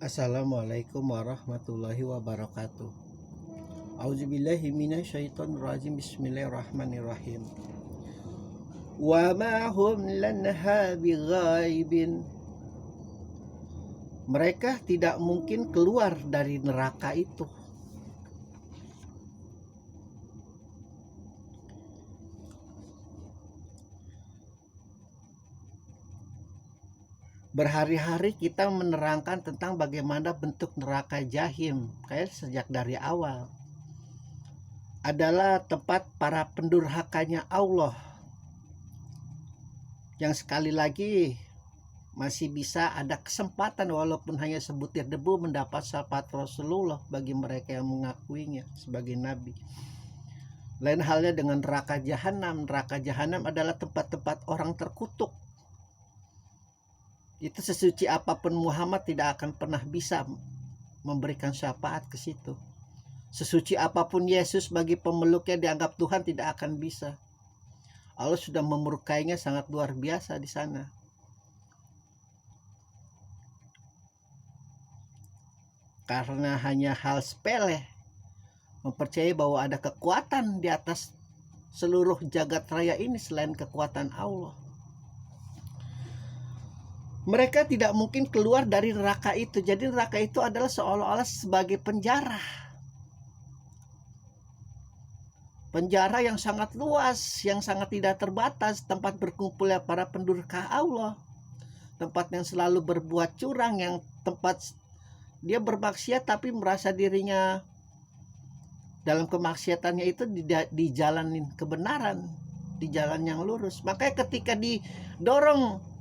Assalamualaikum warahmatullahi wabarakatuh. Auzubillahi minasyaitonirrajim. Bismillahirrahmanirrahim. Wa ma hum lanha bighaibin. Mereka tidak mungkin keluar dari neraka itu. Berhari-hari kita menerangkan tentang bagaimana bentuk neraka jahim, kayak sejak dari awal. Adalah tempat para pendurhakanya Allah, yang sekali lagi masih bisa ada kesempatan walaupun hanya sebutir debu mendapat syafaat Rasulullah bagi mereka yang mengakuinya sebagai nabi. Lain halnya dengan neraka jahanam. Neraka jahanam adalah tempat-tempat orang terkutuk. Itu sesuci apapun Muhammad tidak akan pernah bisa memberikan syafaat ke situ. Sesuci apapun Yesus bagi pemeluknya dianggap Tuhan tidak akan bisa. Allah sudah memurkainya sangat luar biasa di sana. Karena hanya hal sepele, mempercayai bahwa ada kekuatan di atas seluruh jagat raya ini selain kekuatan Allah. Mereka tidak mungkin keluar dari neraka itu. Jadi neraka itu adalah seolah-olah sebagai penjara. Penjara yang sangat luas, yang sangat tidak terbatas, tempat berkumpulnya para pendurhaka Allah. Tempat yang selalu berbuat curang, yang tempat dia bermaksiat tapi merasa dirinya dalam kemaksiatannya itu di jalanin kebenaran, di jalan yang lurus. Makanya ketika didorong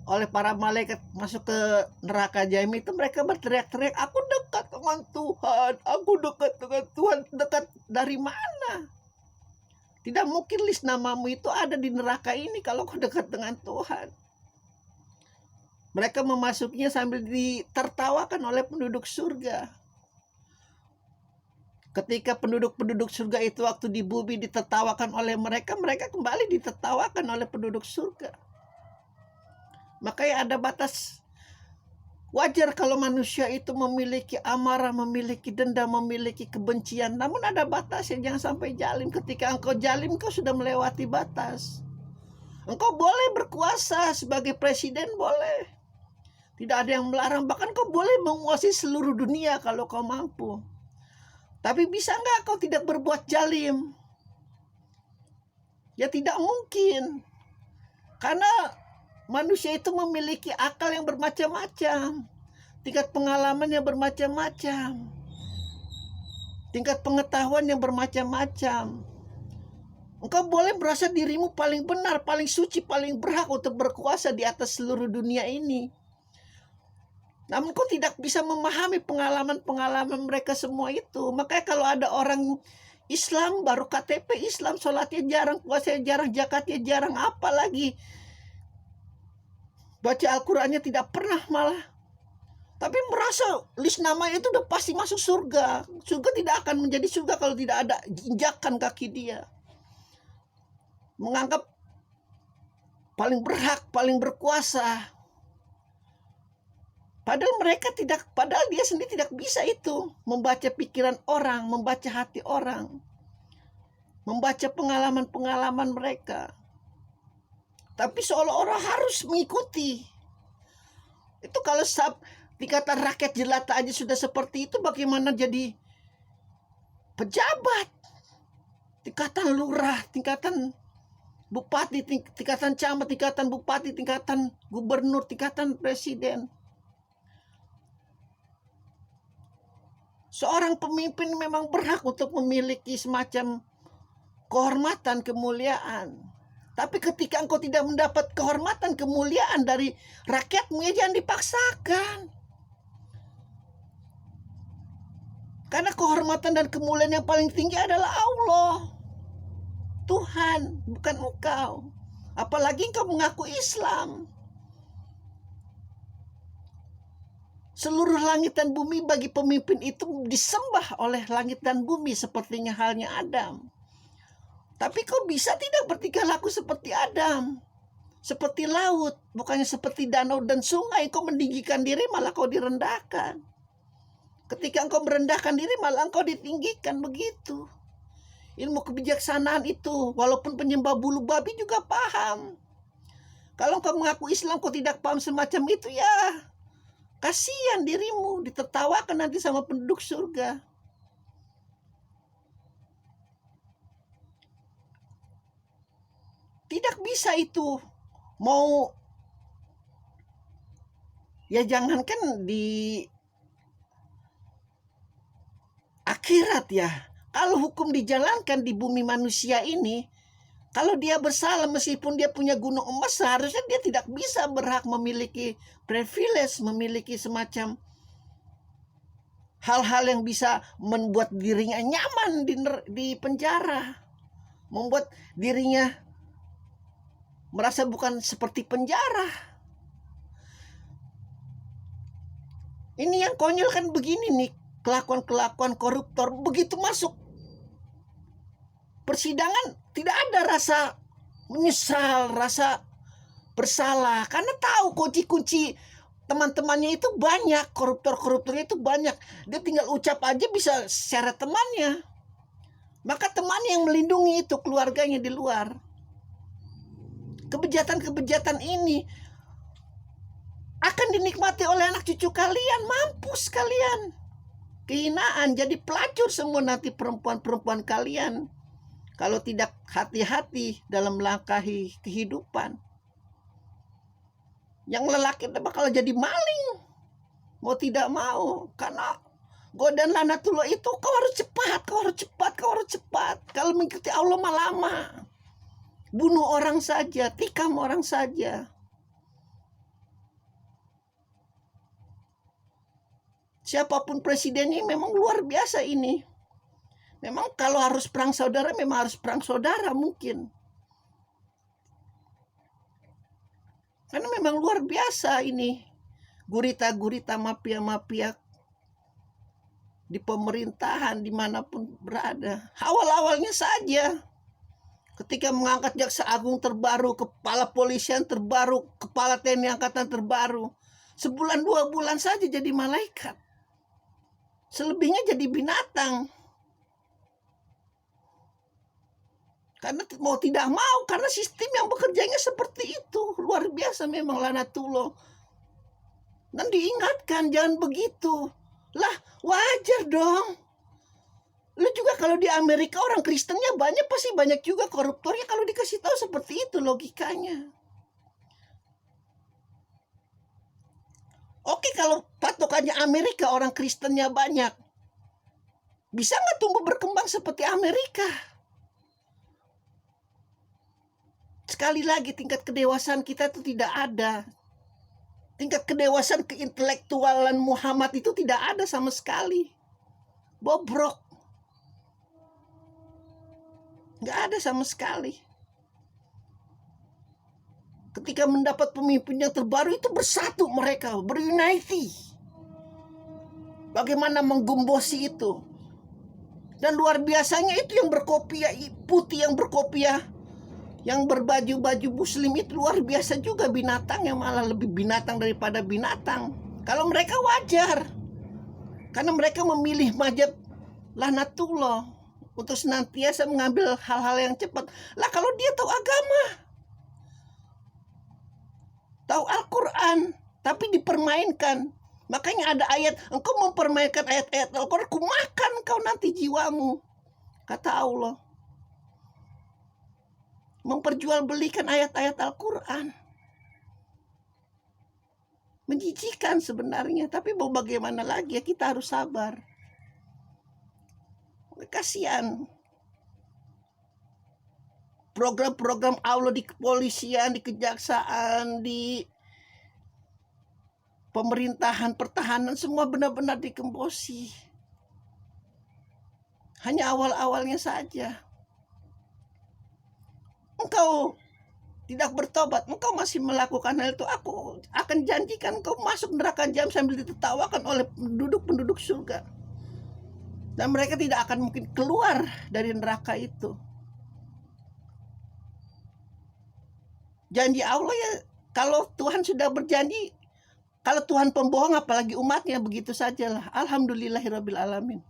oleh para malaikat masuk ke neraka jahim itu, mereka berteriak-teriak, aku dekat dengan Tuhan, aku dekat dengan Tuhan. Dekat dari mana? Tidak mungkin list namamu itu ada di neraka ini kalau kau dekat dengan Tuhan. Mereka memasukinya sambil ditertawakan oleh penduduk surga. Ketika penduduk-penduduk surga itu waktu di bumi ditertawakan oleh mereka, mereka kembali ditertawakan oleh penduduk surga. Makanya ada batas. Wajar kalau manusia itu memiliki amarah, memiliki dendam, memiliki kebencian. Namun ada batasnya, jangan sampai jalim. Ketika engkau jalim, engkau sudah melewati batas. Engkau boleh berkuasa sebagai presiden, boleh. Tidak ada yang melarang. Bahkan kau boleh menguasai seluruh dunia kalau kau mampu. Tapi bisa enggak kau tidak berbuat jalim? Ya tidak mungkin. Karena manusia itu memiliki akal yang bermacam-macam, tingkat pengalaman yang bermacam-macam, tingkat pengetahuan yang bermacam-macam. Engkau boleh merasa dirimu paling benar, paling suci, paling berhak untuk berkuasa di atas seluruh dunia ini. Namun kau tidak bisa memahami pengalaman-pengalaman mereka semua itu. Makanya kalau ada orang Islam, baru KTP Islam, sholatnya jarang, puasanya jarang, zakatnya jarang, apalagi baca Al-Qurannya tidak pernah malah. Tapi merasa list nama itu udah pasti masuk surga. Surga tidak akan menjadi surga kalau tidak ada injakan kaki dia. Menganggap paling berhak, paling berkuasa. Padahal dia sendiri tidak bisa itu. Membaca pikiran orang, membaca hati orang. Membaca pengalaman-pengalaman mereka. Tapi seolah-olah harus mengikuti. Itu kalau tingkatan rakyat jelata aja sudah seperti itu, bagaimana jadi pejabat? Tingkatan lurah, tingkatan bupati, tingkatan camat, tingkatan bupati, tingkatan gubernur, tingkatan presiden. Seorang pemimpin memang berhak untuk memiliki semacam kehormatan, kemuliaan. Tapi ketika engkau tidak mendapat kehormatan, kemuliaan dari rakyatmu, ya jangan dipaksakan. Karena kehormatan dan kemuliaan yang paling tinggi adalah Allah, Tuhan, bukan engkau. Apalagi engkau mengaku Islam. Seluruh langit dan bumi bagi pemimpin itu disembah oleh langit dan bumi, sepertinya halnya Adam. Tapi kau bisa tidak bertingkah laku seperti Adam? seperti laut, bukannya seperti danau dan sungai. Engkau meninggikan diri, malah kau direndahkan. Ketika engkau merendahkan diri, malah engkau ditinggikan. Begitu ilmu kebijaksanaan itu. Walaupun penyembah bulu babi juga paham. Kalau engkau mengaku Islam, kau tidak paham semacam itu, ya kasihan dirimu, ditertawakan nanti sama penduduk surga. Tidak bisa itu. Mau, ya jangankan di akhirat ya, kalau hukum dijalankan di bumi manusia ini, kalau dia bersalah meskipun dia punya gunung emas, seharusnya dia tidak bisa berhak memiliki privilege, memiliki semacam hal-hal yang bisa membuat dirinya nyaman di penjara, membuat dirinya merasa bukan seperti penjara. Ini yang konyol kan begini nih, kelakuan-kelakuan koruptor. Begitu masuk persidangan, tidak ada rasa menyesal, rasa bersalah, karena tahu kunci-kunci teman-temannya itu banyak, koruptornya itu banyak. Dia tinggal ucap aja bisa seret temannya. Maka temannya yang melindungi itu keluarganya di luar. Kebejatan-kebejatan ini akan dinikmati oleh anak cucu kalian. Mampus kalian. Kehinaan, jadi pelacur semua nanti perempuan-perempuan kalian, kalau tidak hati-hati dalam melangkahi kehidupan. Yang lelaki bakal jadi maling, mau tidak mau, karena godaan lanatullah itu kau harus cepat. Kalau mengikuti Allah mah lama. Bunuh orang saja, tikam orang saja. Siapapun presidennya memang luar biasa ini. Memang kalau harus perang saudara, memang harus perang saudara mungkin. Karena memang luar biasa ini. Gurita-gurita mafia-mafia di pemerintahan dimanapun berada. Awal-awalnya saja, ketika mengangkat jaksa agung terbaru, kepala polisian terbaru, kepala TNI angkatan terbaru, sebulan 2 bulan saja jadi malaikat. Selebihnya jadi binatang. Karena mau tidak mau, karena sistem yang bekerjanya seperti itu. Luar biasa memang lanatullah. Dan diingatkan jangan begitu. Lah wajar dong. Lu juga kalau di Amerika orang Kristennya banyak, pasti banyak juga koruptornya kalau dikasih tahu seperti itu logikanya. Oke, kalau patokannya Amerika orang Kristennya banyak, bisa nggak tumbuh berkembang seperti Amerika? Sekali lagi, tingkat kedewasaan kita itu tidak ada. Tingkat kedewasaan keintelektualan Muhammad itu tidak ada sama sekali. Bobrok. Nggak ada sama sekali. Ketika mendapat pemimpin yang terbaru itu bersatu mereka, berunity. Bagaimana menggembosi itu. Dan luar biasanya itu yang berkopiah putih, yang berkopiah, yang berbaju-baju muslim itu luar biasa juga binatang, yang malah lebih binatang daripada binatang. Kalau mereka wajar, karena mereka memilih mazhab lanatullah untuk senantiasa mengambil hal-hal yang cepat. Lah kalau dia tahu agama, tahu Al-Quran, tapi dipermainkan. Makanya ada ayat, engkau mempermainkan ayat-ayat Al-Quran, ku makan kau nanti jiwamu, kata Allah. Memperjualbelikan ayat-ayat Al-Quran. Menjijikan sebenarnya, tapi mau bagaimana lagi ya, kita harus sabar. Kasihan. Program-program Allah di kepolisian, di kejaksaan, di pemerintahan, pertahanan, semua benar-benar dikembosi. Hanya awal-awalnya saja. Engkau tidak bertobat, engkau masih melakukan hal itu, aku akan janjikan engkau masuk neraka jahanam sambil ditertawakan oleh penduduk-penduduk surga. Dan mereka tidak akan mungkin keluar dari neraka itu. janji Allah ya, kalau Tuhan sudah berjanji, kalau Tuhan pembohong apalagi umatnya, begitu sajalah. Alhamdulillahirabbil alamin.